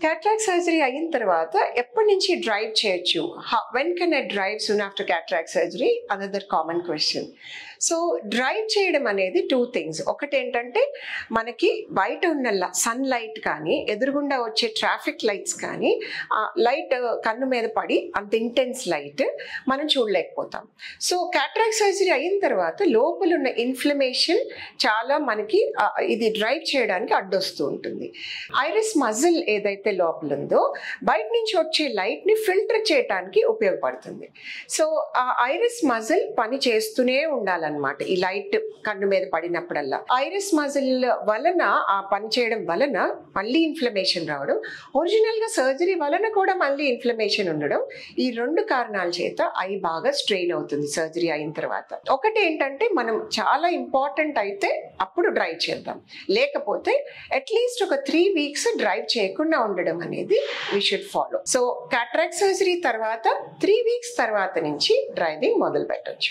Cataract surgery అయిన తర్వాత ఎప్పటి నుంచి డ్రైవ్ చేయొచ్చు? When can I drive soon after cataract surgery? Another common question. So drive చేయడం అనేది టూ థింగ్స్. ఒకటి ఏంటంటే మనకి బయట ఉన్న సన్ లైట్ కానీ ఎదురుగుండా వచ్చే ట్రాఫిక్ లైట్స్ కానీ లైట్ కన్ను మీద పడి అంత ఇంటెన్స్ లైట్ మనం చూడలేకపోతాం. సో క్యాటరాక్ట్ సర్జరీ అయిన తర్వాత లోపల ఉన్న ఇన్ఫ్లమేషన్ చాలా మనకి ఇది డ్రైవ్ చేయడానికి అడ్డొస్తూ ఉంటుంది. ఐరిస్ మజిల్ ఏదైతే లోపల ఉందో బయట నుంచి వచ్చే లైట్ ని ఫిల్టర్ చేయడానికి ఉపయోగపడుతుంది. సో ఆ ఐరిస్ మజిల్ పని చేస్తూనే ఉండాలన్నమాట. ఈ లైట్ కన్ను మీద పడినప్పుడల్లా ఐరిస్ మజిల్ వలన ఆ పని చేయడం వలన మళ్ళీ ఇన్ఫ్లమేషన్ రావడం, ఒరిజినల్ గా సర్జరీ వలన కూడా మళ్ళీ ఇన్ఫ్లమేషన్ ఉండడం, ఈ రెండు కారణాల చేత ఐ బాగా స్ట్రెయిన్ అవుతుంది సర్జరీ అయిన తర్వాత. ఒకటి ఏంటంటే మనం చాలా ఇంపార్టెంట్ అయితే అప్పుడు డ్రైవ్ చేద్దాం, లేకపోతే అట్లీస్ట్ ఒక 3 weeks డ్రైవ్ చేయకుండా ఉండడం అనేది we should follow. So cataract surgery తర్వాత 3 weeks తర్వాత నుంచి డ్రైవింగ్ మొదలు పెట్టచ్చు.